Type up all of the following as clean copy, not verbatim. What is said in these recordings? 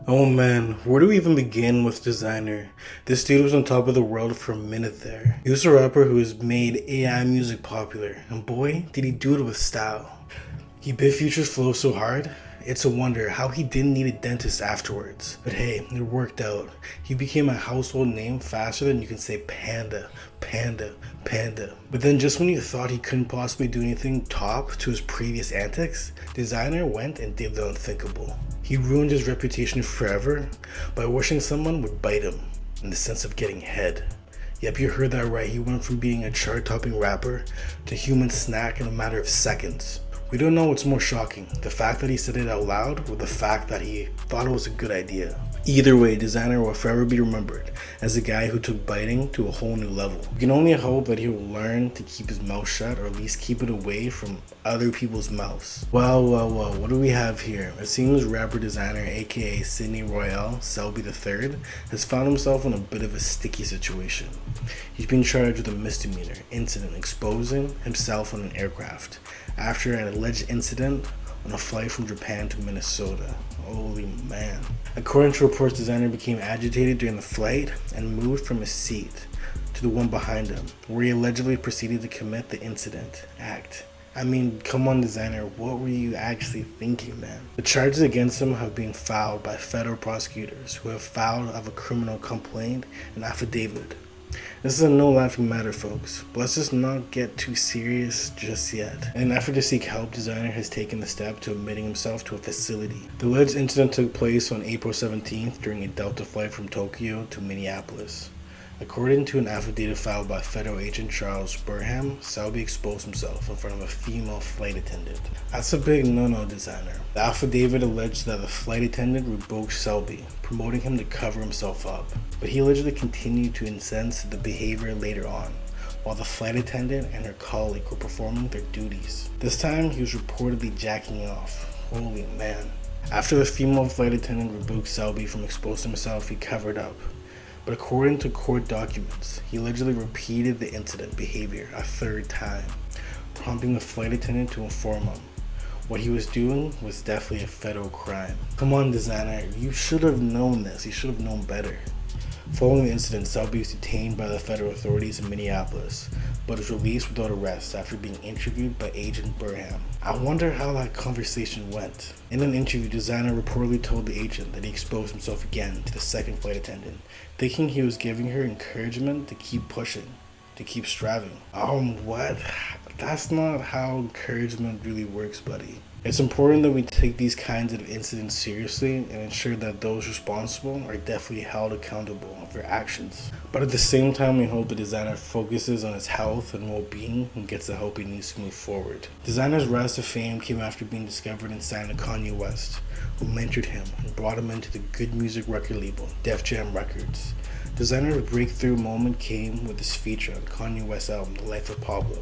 Oh man, where do we even begin with Desiigner? This dude was on top of the world for a minute there. He was a rapper who has made AI music popular, and boy, did he do it with style. He bit Future's flow so hard, it's a wonder how he didn't need a dentist afterwards. But hey, it worked out. He became a household name faster than you can say panda, panda, panda. But then just when you thought he couldn't possibly do anything top to his previous antics, Desiigner went and did the unthinkable. He ruined his reputation forever by wishing someone would bite him, in the sense of getting head. Yep, you heard that right. He went from being a chart-topping rapper to human snack in a matter of seconds. We don't know what's more shocking, the fact that he said it out loud or the fact that he thought it was a good idea. Either way, Desiigner will forever be remembered as a guy who took biting to a whole new level. We can only hope that he will learn to keep his mouth shut, or at least keep it away from other people's mouths. Well, what do we have here? It seems rapper Desiigner, aka Sidney Royel Selby III, has found himself in a bit of a sticky situation. He's been charged with a misdemeanor incident exposing himself on an aircraft after an alleged incident on a flight from Japan to Minnesota. Holy man. According to reports, Desiigner became agitated during the flight and moved from his seat to the one behind him, where he allegedly proceeded to commit the incident act. I mean, come on, Desiigner, what were you actually thinking, man? The charges against him have been filed by federal prosecutors who have filed a criminal complaint and affidavit. This is a no laughing matter, folks, but let's just not get too serious just yet. In an effort to seek help, Desiigner has taken the step to admitting himself to a facility. The alleged incident took place on April 17th during a Delta flight from Tokyo to Minneapolis. According to an affidavit filed by federal agent Charles Burham, Selby exposed himself in front of a female flight attendant. That's a big no-no, Desiigner. The affidavit alleged that the flight attendant rebuked Selby, promoting him to cover himself up, but he allegedly continued to incense the behavior later on, while the flight attendant and her colleague were performing their duties. This time, he was reportedly jacking off. Holy man. After the female flight attendant rebuked Selby from exposing himself, he covered up. But according to court documents, he allegedly repeated the incident behavior a third time, prompting the flight attendant to inform him what he was doing was definitely a federal crime. Come on, Desiigner, you should have known this. You should have known better. Following the incident, Selby was detained by the federal authorities in Minneapolis, but was released without arrest after being interviewed by Agent Burham. I wonder how that conversation went. In an interview, Desiigner reportedly told the agent that he exposed himself again to the second flight attendant, thinking he was giving her encouragement to keep pushing, to keep striving. What? That's not how encouragement really works, buddy. It's important that we take these kinds of incidents seriously and ensure that those responsible are definitely held accountable for their actions. But at the same time, we hope the Desiigner focuses on his health and well-being and gets the help he needs to move forward. Desiigner's rise to fame came after being discovered and signed to Kanye West, who mentored him and brought him into the good music record label, Def Jam Records. Desiigner's breakthrough moment came with his feature on Kanye West's album, The Life of Pablo,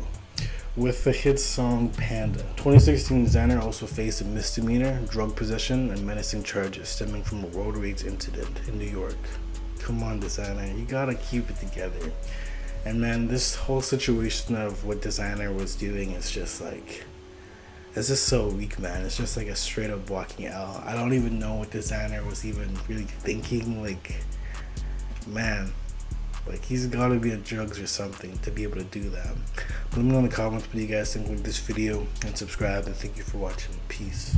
with the hit song Panda. 2016, Desiigner also faced a misdemeanor, drug possession, and menacing charges stemming from a road rage incident in New York. Come on, Desiigner, you gotta keep it together. And man, this whole situation of what Desiigner was doing is just like, it's just so weak, man. It's just like a straight up walking out. I don't even know what Desiigner was even really thinking. Like, man, like, he's gotta be on drugs or something to be able to do that. But let me know in the comments what you guys think of this video, and subscribe, and thank you for watching. Peace.